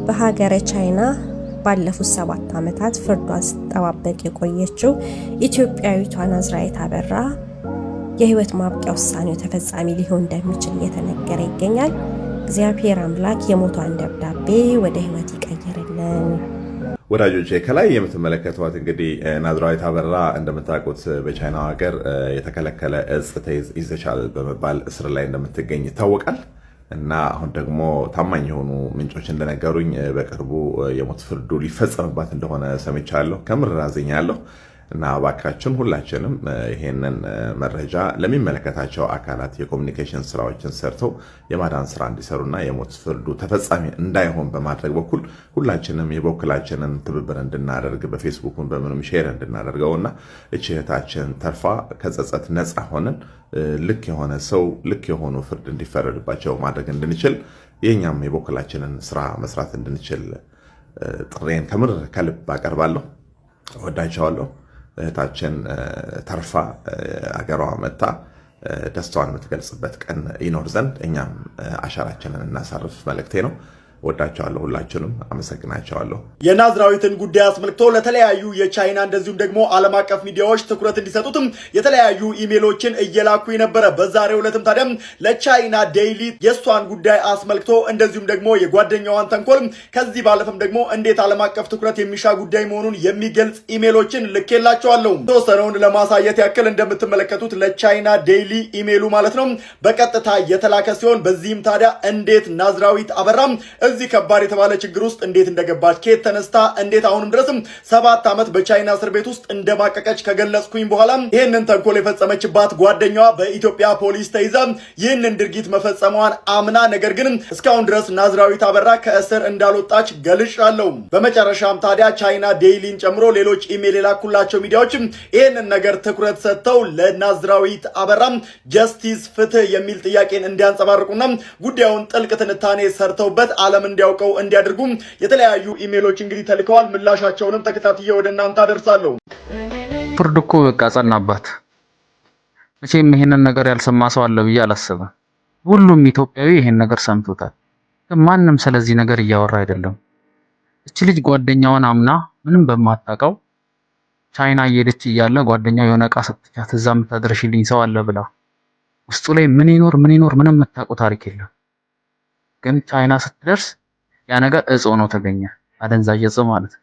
በሀገረ ቻይና ባለፉት 7 ዓመታት ፍርዷን ስትጠባበቅ የቆየችው ኢትዮጵያዊቷ ናዝራዊት አበራ የህይወት ማብቂያ ውሳኔው ተፈጻሚ ሊሆን እንደሚችል እየተነገረ ይገኛል። እግዚአብሔር አምላክ የሞቷን ደብዳቤ ወደ ህይወት ይቀይርልን። ወዳጆቼ ከላይ የምትመለከቷት እንግዲህ ናዝራዊት አበራ እንደምታውቁት በቻይና ሀገር የተከለከለ እጽ ይዘሻል በመባል እስር ላይ እንደምትገኝ ይታወቃል። እና አሁን ደግሞ ታማኝ የሆኑ ምንጮች እንደነገሩኝ በቅርቡ የሞት ፍርዱ ሊፈጸምባት እንደሆነ ሰምቻለሁ። ከምር አዝኛለሁ። እና ባካችን ሁላችንም ይሄንን መረጃ ለሚመለከታቸው አካላት የኮሙኒኬሽን ስራዎችን ሰርተው የማዳን ስራ እንዲሰሩና የሞት ፍርዱ ተፈጻሚ እንዳይሆን በማድረግ በኩል ሁላችንም የበኩላችንን ትብብር እንድናደርግ በፌስቡክን በምንም ሼር እንድናደርገውና እህታችን ተርፋ ከጸጸት ነፃ ሆነን ልክ የሆነ ሰው ልክ የሆኑ ፍርድ እንዲፈረድባቸው ማድረግ እንድንችል የኛም የበኩላችንን ስራ መስራት እንድንችል ጥሬን ከምር ከልብ አቀርባለሁ። ወዳጃለሁ። እህታችን ተርፋ አገሯ መጣ ደስታዋን የምትገልጽበት ቀን ይኖር ዘንድ እኛም አሻራችንን እናሳርፍ መልእክቴ ነው። ወዳቸዋለሁ። ሁላችሁንም አመሰግናቸዋለሁ። የናዝራዊትን ጉዳይ አስመልክቶ ለተለያዩ የቻይና እንደዚሁም ደግሞ ዓለም አቀፍ ሚዲያዎች ትኩረት እንዲሰጡትም የተለያዩ ኢሜሎችን እየላኩ የነበረ በዛሬው ዕለትም ታዲያ ለቻይና ዴይሊ የሷን ጉዳይ አስመልክቶ እንደዚሁም ደግሞ የጓደኛዋን ተንኮል ከዚህ ባለፈም ደግሞ እንዴት ዓለም አቀፍ ትኩረት የሚሻ ጉዳይ መሆኑን የሚገልጽ ኢሜሎችን ልኬላቸዋለሁ። ተወሰነውን ለማሳየት ያክል እንደምትመለከቱት ለቻይና ዴይሊ ኢሜሉ ማለት ነው በቀጥታ የተላከ ሲሆን በዚህም ታዲያ እንዴት ናዝራዊት አበራ እዚህ ከባድ የተባለ ችግር ውስጥ እንዴት እንደገባች ከየት ተነስታ እንዴት አሁንም ድረስም 7 ዓመት በቻይና እስር ቤት ውስጥ እንደማቀቀች ከገለጽኩኝ በኋላ ይህንን ተንኮል የፈጸመችባት ጓደኛዋ በኢትዮጵያ ፖሊስ ተይዛ ይህንን ድርጊት መፈጸሟን አምና ነገር ግን እስካሁን ድረስ ናዝራዊት አበራ ከእስር እንዳልወጣች ገልጫለሁ። በመጨረሻም ታዲያ ቻይና ዴይሊን ጨምሮ ሌሎች ኢሜል የላኩላቸው ሚዲያዎች ይህንን ነገር ትኩረት ሰጥተው ለናዝራዊት አበራ ጀስቲስ ፍትህ የሚል ጥያቄን እንዲያንጸባርቁና ጉዳዩን ጥልቅ ትንታኔ ሰርተውበት ዓለም እንዲያውቀው እንዲያደርጉ የተለያዩ ኢሜሎች እንግዲህ ተልከዋል። ምላሻቸውንም ተከታትዬ ወደ እናንተ አደርሳለሁ። ፍርድ እኮ በቃ ጸናባት። መቼም ይሄንን ነገር ያልሰማ ሰው አለ ብዬ አላስብም። ሁሉም ኢትዮጵያዊ ይሄን ነገር ሰምቶታል። ማንም ስለዚህ ነገር እያወራ አይደለም። እቺ ልጅ ጓደኛዋን አምና ምንም በማታውቀው ቻይና እየሄደች እያለ ጓደኛው የሆነ ዕቃ ሰጥቻት እዛ የምታደርሽልኝ ሰው አለ ብላ ውስጡ ላይ ምን ይኖር ምንም የምታውቀው ታሪክ የለም። ግን ቻይና ስትደርስ ያ ነገር እጽ ሆኖ ተገኘ። አደንዛዥ እጽ ማለት ነው።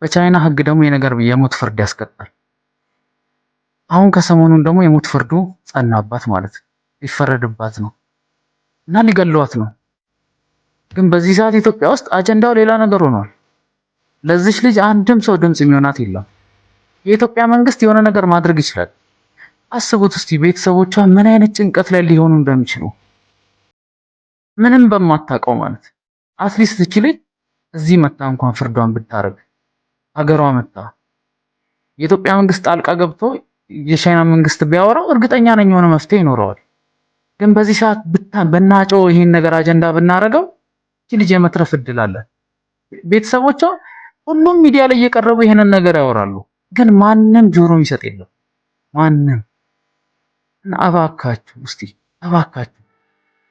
በቻይና ህግ ደግሞ የነገር የሞት ፍርድ ያስቀጣል። አሁን ከሰሞኑን ደግሞ የሞት ፍርዱ ጸናባት ማለት ነው። ሊፈረድባት ነው እና ሊገሏት ነው። ግን በዚህ ሰዓት ኢትዮጵያ ውስጥ አጀንዳው ሌላ ነገር ሆኗል። ለዚች ልጅ አንድም ሰው ድምጽ የሚሆናት የለም። የኢትዮጵያ መንግስት የሆነ ነገር ማድረግ ይችላል። አስቡት እስቲ ቤተሰቦቿ ምን አይነት ጭንቀት ላይ ሊሆኑ እንደሚችሉ ምንም በማታውቀው ማለት አትሊስት እቺ ልጅ እዚህ መጣ እንኳን ፍርዷን ብታረግ ሀገሯ መጣ የኢትዮጵያ መንግስት ጣልቃ ገብቶ የቻይና መንግስት ቢያወራው እርግጠኛ ነኝ የሆነ መፍትሄ ይኖረዋል። ግን በዚህ ሰዓት በናጮው ይሄን ነገር አጀንዳ ብናረገው እቺ ልጅ የመትረፍ እድል አለ። ቤተሰቦቿ ሁሉም ሚዲያ ላይ እየቀረቡ ይሄንን ነገር ያወራሉ። ግን ማንም ጆሮ የሚሰጥ የለም። ማንም እና እባካችሁ እስቲ እባካችሁ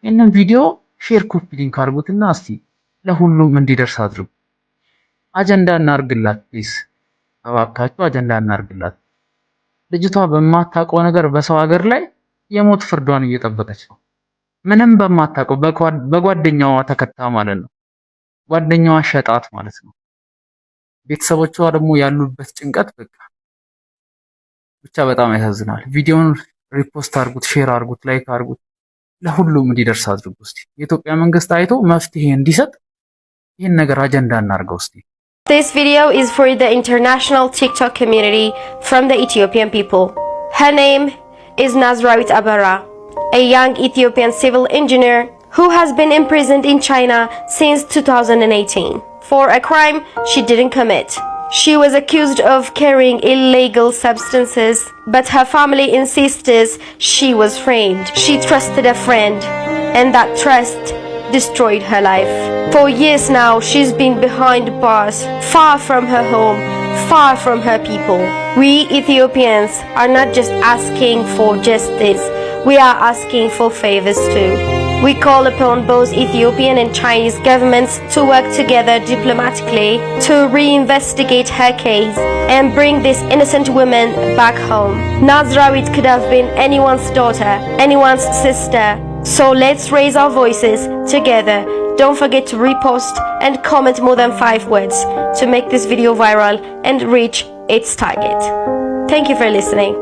ይሄንን ቪዲዮ ሼር ኮፒ ሊንክ አድርጉትና እስቲ ለሁሉም እንዲደርስ አድርጉ። አጀንዳ እናርግላት ፕሊዝ፣ እባካችሁ አጀንዳ እናርግላት። ልጅቷ በማታውቀው ነገር በሰው ሀገር ላይ የሞት ፍርዷን እየጠበቀች ነው። ምንም በማታውቀው በጓደኛዋ ተከታ ማለት ነው። ጓደኛዋ ሸጣት ማለት ነው። ቤተሰቦቿ ደግሞ ያሉበት ጭንቀት ብቻ በጣም ያሳዝናል። ቪዲዮውን ሪፖስት አድርጉት፣ ሼር አድርጉት፣ ላይክ አድርጉት፣ ለሁሉም እንዲደርስ አድርጉ። እስቲ የኢትዮጵያ መንግስት አይቶ መፍትሄ እንዲሰጥ ይሄን ነገር አጀንዳ እናርገው እስቲ። This video is for the international TikTok community from the Ethiopian people. Her name is Nazrawit Abara, a young Ethiopian civil engineer who has been imprisoned in China since 2018 for a crime she didn't commit. She was accused of carrying illegal substances, but her family insisted she was framed. She trusted a friend, and that trust destroyed her life. For years now, she's been behind bars, far from her home, far from her people. We Ethiopians are not just asking for justice, we are asking for favors too. We call upon both Ethiopian and Chinese governments to work together diplomatically to reinvestigate her case and bring this innocent woman back home. Nazrawit could have been anyone's daughter, anyone's sister. So let's raise our voices together. Don't forget to repost and comment more than 5 words to make this video viral and reach its target. Thank you for listening.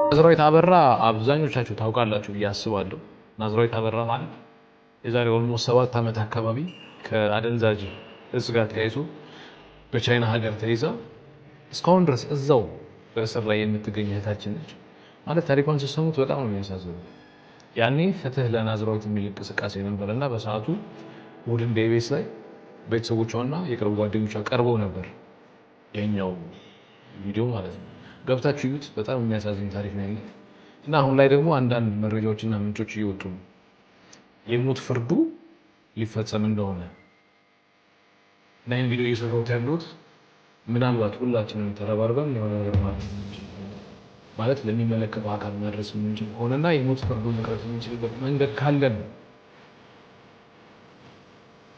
ናዝራዊት አበራ አብዛኞቻችሁ ታውቃላችሁ ብዬ አስባለሁ። ናዝራዊት አበራ ማለት የዛሬ ኦልሞስት 7 ዓመት አካባቢ ከአደንዛዥ እጽ ጋር ተያይዞ በቻይና ሀገር ተይዛ እስካሁን ድረስ እዛው በእስር ላይ የምትገኝ እህታችን ነች። ማለት ታሪኳን ስትሰሙት በጣም ነው የሚያሳዝነው። ያኔ ፍትህ ለናዝራዊት የሚል እንቅስቃሴ ነበርና በሰዓቱ ውድን በኢቢኤስ ላይ ቤተሰቦቿና የቅርብ ጓደኞቿ ቀርበው ነበር። የኛው ቪዲዮ ማለት ነው። ገብታችሁ እዩት። በጣም የሚያሳዝን ታሪክ ነው ያለው እና አሁን ላይ ደግሞ አንዳንድ መረጃዎችና ምንጮች እየወጡ ነው የሞት ፍርዱ ሊፈጸም እንደሆነ እና ይህን ቪዲዮ እየሰራሁት ያለሁት ምናልባት ሁላችንም ተረባርበን የሆነ ነገር ማለት ለሚመለከተው አካል መድረስ የምንችል ሆነና የሞት ፍርዱ መቅረት የምንችልበት መንገድ ካለን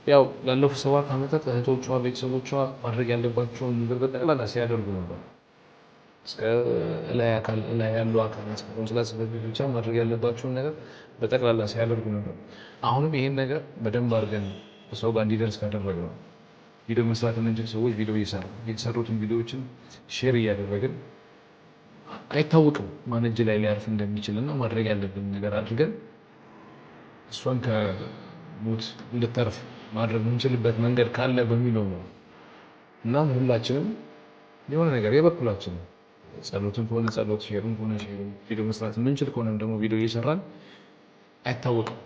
ያው ላለፉት 7 ዓመታት እህቶቿ ቤተሰቦቿ ማድረግ ያለባቸውን ነገር በጠቅላላ ሲያደርጉ ነበር። ላይ አካል ላይ ያለው አካል ስለዚህ ብቻ ማድረግ ያለባቸውን ነገር በጠቅላላ ሲያደርጉ ነበር። አሁንም ይሄን ነገር በደንብ አድርገን ሰው ጋር እንዲደርስ ካደረግነው ቪዲዮ መስራት እንጂ ሰዎች ቪዲዮ እየሰሩትን ቪዲዮዎችን ሼር እያደረግን አይታወቅም ማን እጅ ላይ ሊያርፍ እንደሚችልና ማድረግ ያለብን ነገር አድርገን እሷን ከሞት እንድትተርፍ ማድረግ የምንችልበት መንገድ ካለ በሚለው ነው እና ሁላችንም የሆነ ነገር የበኩላችን ጸሎትን ከሆነ ጸሎት፣ ሼርን ከሆነ ሼር፣ ቪዲዮ መስራት የምንችል ከሆነም ደግሞ ቪዲዮ እየሰራን አይታወቅም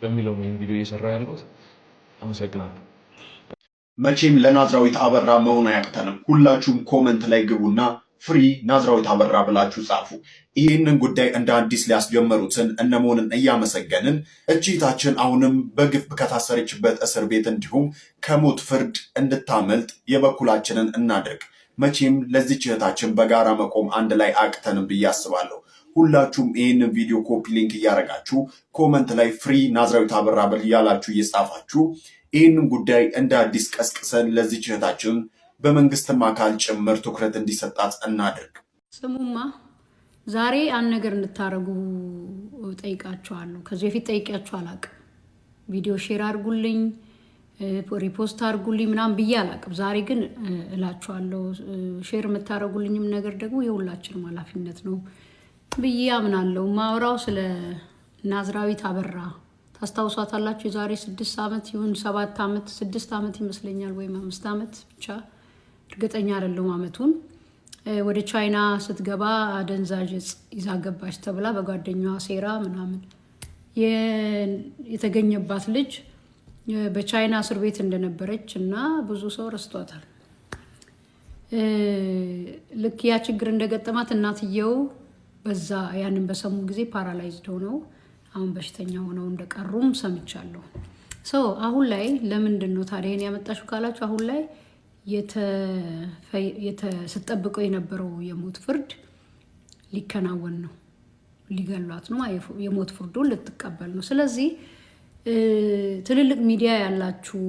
በሚለው ነው ቪዲዮ እየሰራ ያለሁት። አመሰግናለሁ። መቼም ለናዝራዊት አበራ መሆን አያቅተንም። ሁላችሁም ኮመንት ላይ ግቡና ፍሪ ናዝራዊት አበራ ብላችሁ ጻፉ። ይህንን ጉዳይ እንደ አዲስ ሊያስጀመሩትን እነመሆንን እያመሰገንን እቺታችን አሁንም በግፍ ከታሰረችበት እስር ቤት እንዲሁም ከሞት ፍርድ እንድታመልጥ የበኩላችንን እናድርግ። መቼም ለዚች እህታችን በጋራ መቆም አንድ ላይ አቅተንም ብዬ አስባለሁ። ሁላችሁም ይህንን ቪዲዮ ኮፒ ሊንክ እያደረጋችሁ ኮመንት ላይ ፍሪ ናዝራዊት አበራ እያላችሁ እየጻፋችሁ ይህንን ጉዳይ እንደ አዲስ ቀስቅሰን ለዚች እህታችን በመንግስትም አካል ጭምር ትኩረት እንዲሰጣት እናድርግ። ስሙማ ዛሬ አንድ ነገር እንድታረጉ ጠይቃችኋለሁ። ከዚህ በፊት ጠይቂያችሁ አላቅም። ቪዲዮ ሼር አድርጉልኝ፣ ሪፖስት አድርጉልኝ ምናምን ብዬ አላቅም። ዛሬ ግን እላችኋለሁ። ሼር የምታደርጉልኝም ነገር ደግሞ የሁላችንም ኃላፊነት ነው ብዬ አምናለሁ። ማውራው ስለ ናዝራዊት አበራ ታስታውሷታላችሁ። የዛሬ 6 ዓመት ይሁን 7 ዓመት 6 ዓመት ይመስለኛል ወይም 5 ዓመት ብቻ እርግጠኛ አይደለሁም ዓመቱን። ወደ ቻይና ስትገባ አደንዛዥ እጽ ይዛ ገባች ተብላ በጓደኛዋ ሴራ ምናምን የተገኘባት ልጅ በቻይና እስር ቤት እንደነበረች እና ብዙ ሰው ረስቷታል። ልክ ያ ችግር እንደገጠማት እናትየው በዛ ያንን በሰሙ ጊዜ ፓራላይዝድ ሆነው አሁን በሽተኛ ሆነው እንደቀሩም ሰምቻለሁ። አሁን ላይ ለምንድን ነው ታዲያ ይሄን ያመጣሽው ካላችሁ አሁን ላይ ስትጠብቀው የነበረው የሞት ፍርድ ሊከናወን ነው። ሊገሏት ነው። የሞት ፍርዱን ልትቀበል ነው። ስለዚህ ትልልቅ ሚዲያ ያላችሁ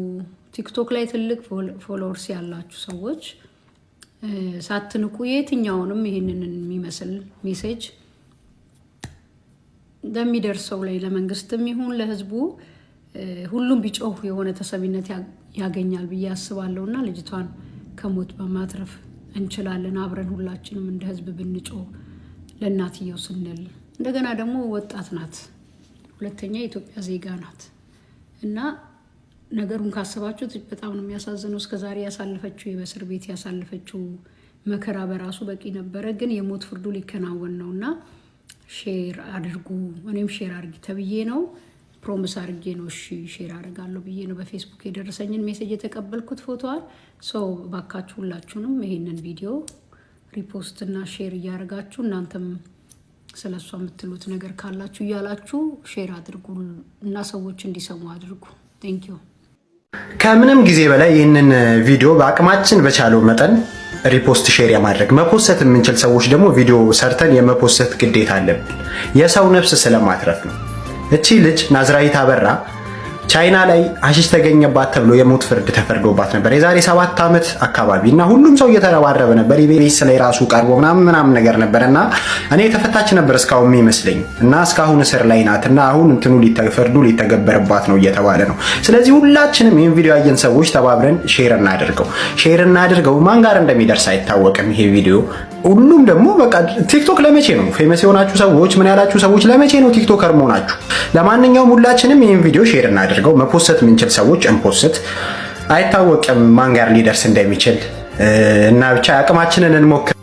ቲክቶክ ላይ ትልቅ ፎሎወርስ ያላችሁ ሰዎች ሳትንቁ የትኛውንም ይህንን የሚመስል ሜሴጅ ለሚደርሰው ላይ ለመንግስትም ይሁን ለህዝቡ ሁሉም ቢጮህ የሆነ ተሰሚነት ያገኛል ብዬ አስባለሁ እና ልጅቷን ከሞት በማትረፍ እንችላለን። አብረን ሁላችንም እንደ ህዝብ ብንጮህ ለእናትየው ስንል። እንደገና ደግሞ ወጣት ናት፣ ሁለተኛ የኢትዮጵያ ዜጋ ናት እና ነገሩን ካሰባችሁት በጣም ነው የሚያሳዝነው። እስከዛሬ ያሳለፈችው በእስር ቤት ያሳለፈችው መከራ በራሱ በቂ ነበረ። ግን የሞት ፍርዱ ሊከናወን ነው እና ሼር አድርጉ። እኔም ሼር አድርጊ ተብዬ ነው፣ ፕሮሚስ አድርጌ ነው እሺ ሼር አድርጋለሁ ብዬ ነው በፌስቡክ የደረሰኝን ሜሴጅ የተቀበልኩት ፎቶዋል። ባካችሁ ሁላችሁንም ይሄንን ቪዲዮ ሪፖስት እና ሼር እያደረጋችሁ እናንተም ስለሷ የምትሉት ነገር ካላችሁ እያላችሁ ሼር አድርጉ እና ሰዎች እንዲሰሙ አድርጉ። ቴንክ ዩ ከምንም ጊዜ በላይ ይህንን ቪዲዮ በአቅማችን በቻለው መጠን ሪፖስት ሼር የማድረግ መፖሰት የምንችል ሰዎች ደግሞ ቪዲዮ ሰርተን የመፖሰት ግዴታ አለብን። የሰው ነፍስ ስለማትረፍ ነው። እቺ ልጅ ናዝራዊት አበራ ቻይና ላይ ሐሺሽ ተገኘባት ተብሎ የሞት ፍርድ ተፈርዶባት ነበር የዛሬ 7 ዓመት አካባቢ እና ሁሉም ሰው እየተረባረበ ነበር። ኢቢኤስ ላይ ራሱ ቀርቦ ምናምን ነገር ነበርና እኔ ተፈታች ነበር እስካሁን የሚመስለኝ እና እስካሁን እስር ላይ ናትና አሁን እንትኑ ፍርዱ ሊተገበርባት ነው እየተባለ ነው። ስለዚህ ሁላችንም ይህን ቪዲዮ ያየን ሰዎች ተባብረን ሼር እናድርገው። ማን ጋር እንደሚደርስ አይታወቅም ይሄ ቪዲዮ። ሁሉም ደግሞ በቃ ቲክቶክ ለመቼ ነው ፌመስ የሆናችሁ ሰዎች ምን ያላችሁ ሰዎች ለመቼ ነው ቲክቶከር መሆናችሁ? ለማንኛውም ሁላችንም ይህን ቪዲዮ ሼር እናድርገው። መፖሰት የምንችል ሰዎች እንፖስት። አይታወቅም ማን ጋር ሊደርስ እንደሚችል እና ብቻ አቅማችንን እንሞክር።